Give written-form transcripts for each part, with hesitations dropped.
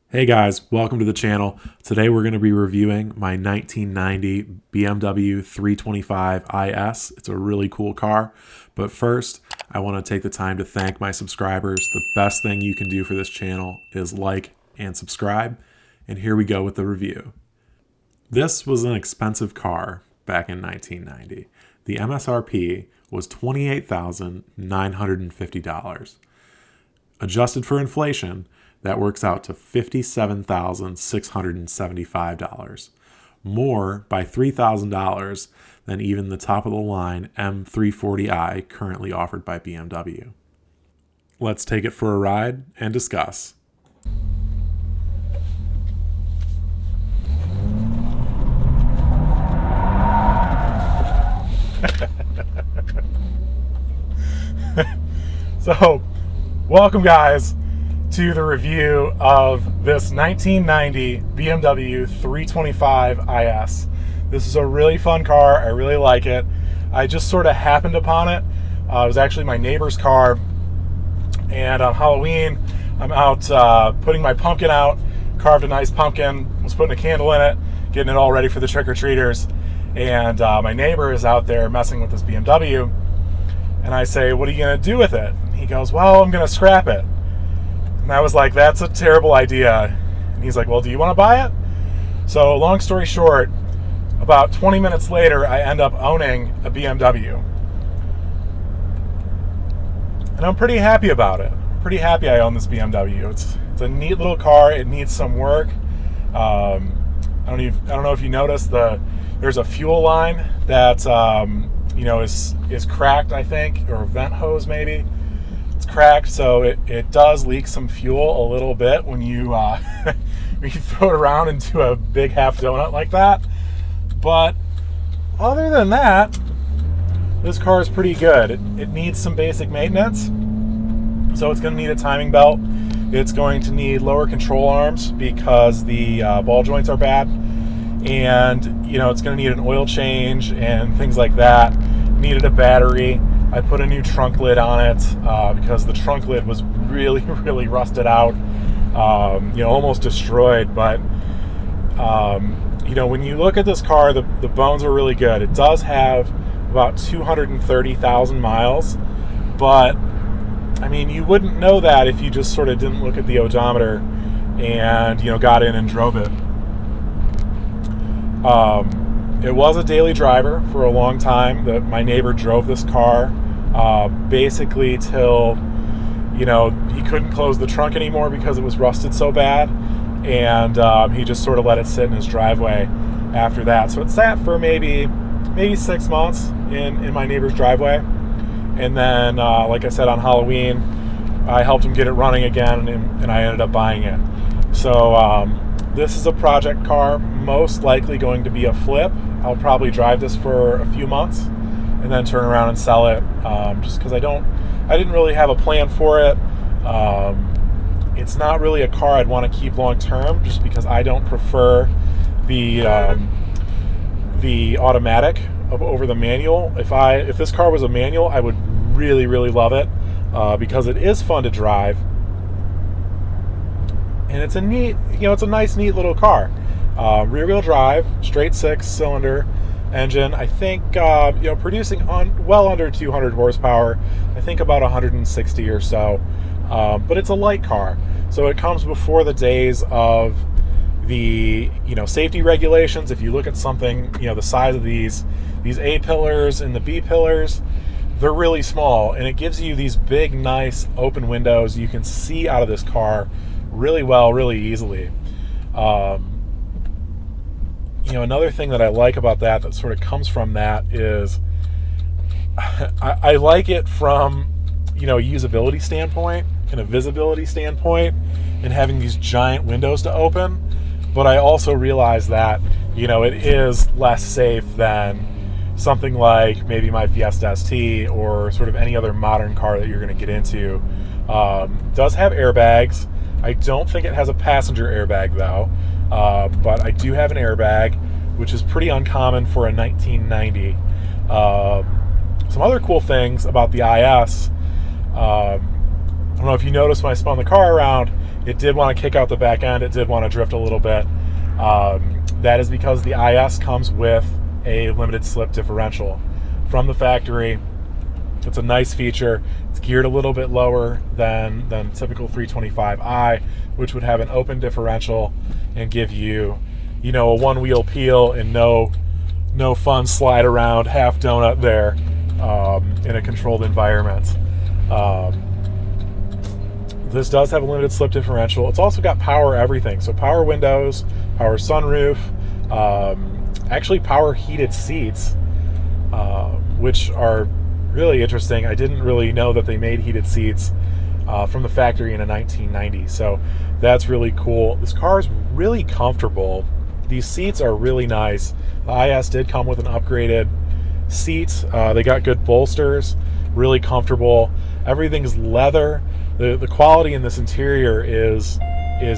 Hey guys, welcome to the channel. Today we're going to be reviewing my 1990 BMW 325 IS. It's a really cool car, but first I want to take the time to thank my subscribers. The best thing you can do for this channel is like and subscribe, and here we go with the review. This was an expensive car back in 1990. The MSRP was $28,950. Adjusted for inflation, that works out to $57,675, more by $3,000 than even the top-of-the-line M340i currently offered by BMW. Let's take it for a ride and discuss. So, welcome guys to the review of this 1990 BMW 325 IS. This is a really fun car. I really like it. I just sort of happened upon it. It was actually my neighbor's car, and on Halloween I'm out putting my pumpkin out, carved a nice pumpkin, was putting a candle in it, getting it all ready for the trick-or-treaters, and my neighbor is out there messing with this BMW, and I say, "What are you going to do with it?" He goes, "Well, I'm going to scrap it." And I was like, "That's a terrible idea." And he's like, "Well, do you want to buy it?" So long story short, about 20 minutes later, I end up owning a BMW. And I'm pretty happy about it. Pretty happy I own this BMW. It's a neat little car. It needs some work. I don't know if you noticed, there's a fuel line that is cracked, I think, or a vent hose maybe. It's cracked, so it does leak some fuel a little bit when you when you throw it around into a big half donut like that. But other than that, this car is pretty good. It needs some basic maintenance, so it's going to need a timing belt. It's going to need lower control arms because the ball joints are bad, and it's going to need an oil change and things like that. Needed a battery. I put a new trunk lid on it because the trunk lid was really, really rusted out, almost destroyed. But when you look at this car, the bones are really good. It does have about 230,000 miles, but I mean, you wouldn't know that if you just sort of didn't look at the odometer and got in and drove it. It was a daily driver for a long time. My neighbor drove this car basically till he couldn't close the trunk anymore because it was rusted so bad, and he just sort of let it sit in his driveway after that. So it sat for maybe 6 months in my neighbor's driveway, and then like I said, on Halloween I helped him get it running again, and I ended up buying it. So this is a project car, most likely going to be a flip. I'll probably drive this for a few months and then turn around and sell it, just because I didn't really have a plan for it. It's not really a car I'd want to keep long term, just because I don't prefer the automatic over the manual. If this car was a manual, I would really, really love it, because it is fun to drive. And it's a nice, neat little car. Rear-wheel drive, straight 6-cylinder engine. I think producing well under 200 horsepower. I think about 160 or so. But it's a light car, so it comes before the days of the safety regulations. If you look at something the size of these A pillars and the B pillars, they're really small, and it gives you these big, nice open windows. You can see out of this car really well, really easily. Another thing that I like about that sort of comes from that is I like it from a usability standpoint and a visibility standpoint, and having these giant windows to open. But I also realize that it is less safe than something like maybe my Fiesta ST or sort of any other modern car that you're going to get into. Does have airbags. I don't think it has a passenger airbag though, but I do have an airbag, which is pretty uncommon for a 1990. Some other cool things about the IS, don't know if you noticed when I spun the car around, it did want to kick out the back end. It did want to drift a little bit. That is because the IS comes with a limited slip differential from the factory. It's a nice feature. It's geared a little bit lower than typical 325i, which would have an open differential and give you, a one-wheel peel and no fun slide around half donut there in a controlled environment. This does have a limited slip differential. It's also got power everything. So power windows, power sunroof, actually power heated seats, which are really interesting. I didn't really know that they made heated seats from the factory in a 1990. So that's really cool. This car is really comfortable. These seats are really nice. The IS did come with an upgraded seat. They got good bolsters, really comfortable. Everything's leather. The quality in this interior is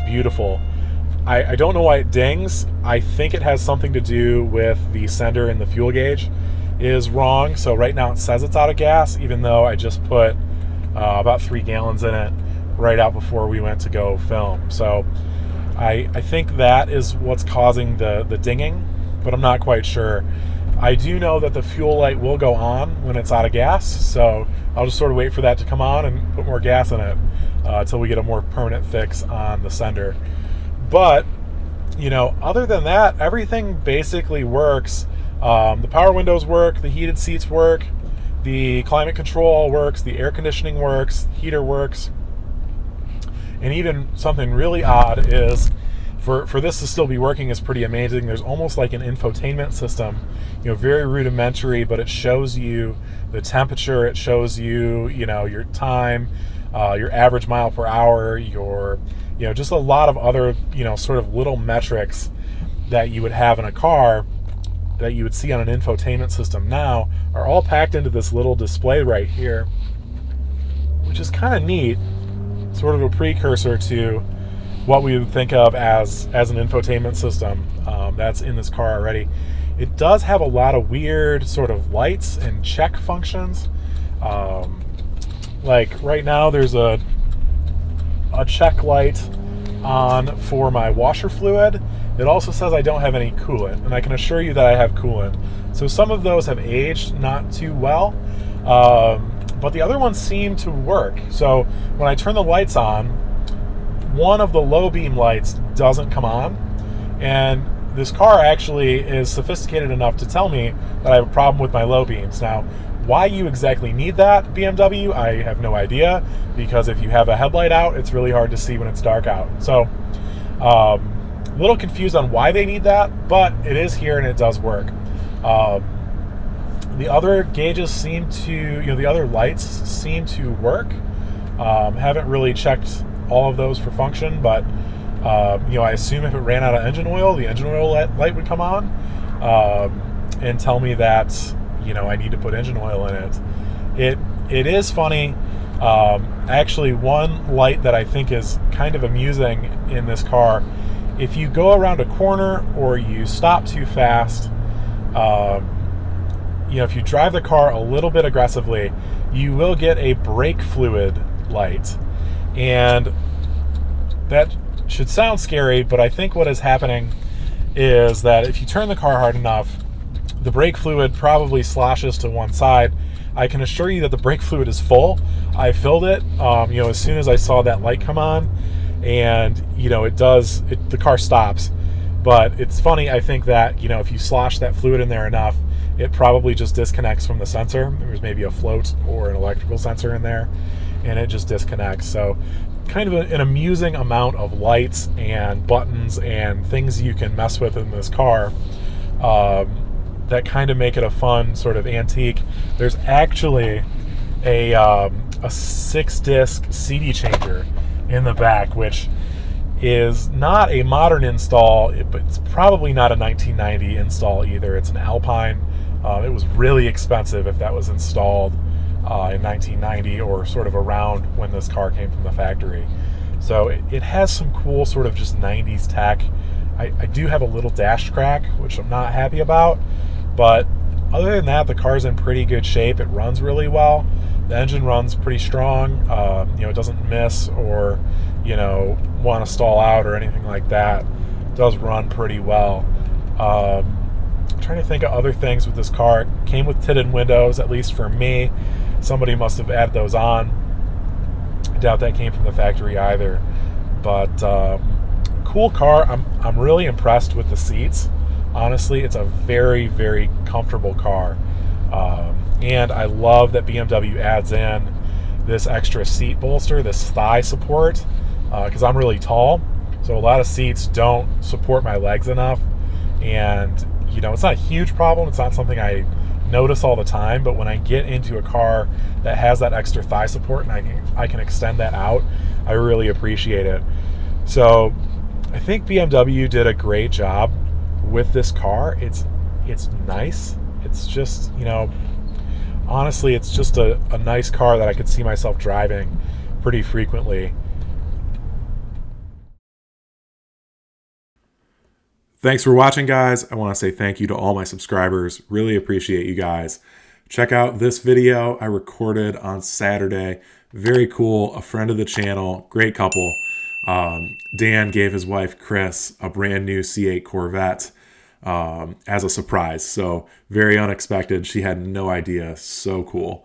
beautiful. I don't know why it dings. I think it has something to do with the sender and the fuel gauge is wrong. So right now it says it's out of gas, even though I just put about 3 gallons in it right out before we went to go film. So I think that is what's causing the dinging, but I'm not quite sure. I do know that the fuel light will go on when it's out of gas, so I'll just sort of wait for that to come on and put more gas in it until we get a more permanent fix on the sender. But, other than that, everything basically works. The power windows work, the heated seats work, the climate control works, the air conditioning works, heater works. And even something really odd is for this to still be working is pretty amazing. There's almost like an infotainment system, very rudimentary, but it shows you the temperature, it shows you, your time, your average mile per hour, your, just a lot of other, sort of little metrics that you would have in a car that you would see on an infotainment system now are all packed into this little display right here, which is kind of neat, sort of a precursor to what we would think of as an infotainment system that's in this car already. It does have a lot of weird sort of lights and check functions. Like right now there's a check light on for my washer fluid. It also says I don't have any coolant, and I can assure you that I have coolant. So some of those have aged not too well, but the other ones seem to work. So when I turn the lights on, one of the low beam lights doesn't come on, and this car actually is sophisticated enough to tell me that I have a problem with my low beams. Now, why you exactly need that, BMW, I have no idea, because if you have a headlight out, it's really hard to see when it's dark out. So, a little confused on why they need that, but it is here and it does work. The other gauges seem to, the other lights seem to work. Haven't really checked all of those for function, but I assume if it ran out of engine oil, the engine oil light would come on and tell me that I need to put engine oil in it. It is funny. Actually, one light that I think is kind of amusing in this car, if you go around a corner or you stop too fast, if you drive the car a little bit aggressively, you will get a brake fluid light. And that should sound scary, but I think what is happening is that if you turn the car hard enough, the brake fluid probably sloshes to one side. I can assure you that the brake fluid is full. I filled it, as soon as I saw that light come on, and the car stops. But it's funny, I think that if you slosh that fluid in there enough, it probably just disconnects from the sensor. There's maybe a float or an electrical sensor in there, and it just disconnects. So kind of an amusing amount of lights and buttons and things you can mess with in this car that kind of make it a fun sort of antique. There's actually a 6-disc CD changer in the back, which is not a modern install, but it's probably not a 1990 install either. It's an Alpine. It was really expensive if that was installed in 1990 or sort of around when this car came from the factory. So it has some cool sort of just 90s tech. I do have a little dash crack, which I'm not happy about, but other than that, the car's in pretty good shape. It runs really well. The engine runs pretty strong. It doesn't miss or want to stall out or anything like that. It does run pretty well. I'm trying to think of other things with this car. It came with tinted windows, at least for me. Somebody must have added those on. I doubt that came from the factory either. But cool car. I'm really impressed with the seats. Honestly, it's a very, very comfortable car. And I love that BMW adds in this extra seat bolster, this thigh support, because I'm really tall. So a lot of seats don't support my legs enough. And, it's not a huge problem. It's not something I notice all the time. But when I get into a car that has that extra thigh support and I can extend that out, I really appreciate it. So I think BMW did a great job with this car. It's nice. It's just, honestly, it's just a nice car that I could see myself driving pretty frequently. Thanks for watching, guys. I want to say thank you to all my subscribers. Really appreciate you guys. Check out this video I recorded on Saturday. Very cool. A friend of the channel. Great couple. Dan gave his wife, Chris, a brand new C8 Corvette as a surprise. So very unexpected. She had no idea. So cool.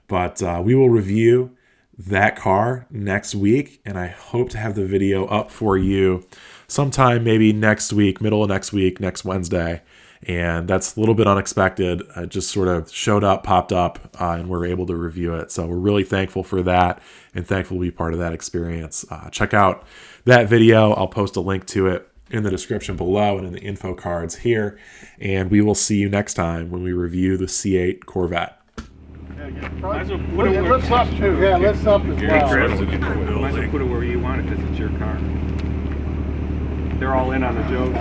But we will review that car next week, and I hope to have the video up for you sometime maybe next week, middle of next week, next Wednesday. And that's a little bit unexpected. It just sort of showed up, popped up, and we're able to review it. So we're really thankful for that and thankful to be part of that experience. Check out that video. I'll post a link to it in the description below and in the info cards here. And we will see you next time when we review the C8 Corvette. Let's up too. Yeah, let's up as well. Might as well put it where you want it because it's your car. They're all in on the joke.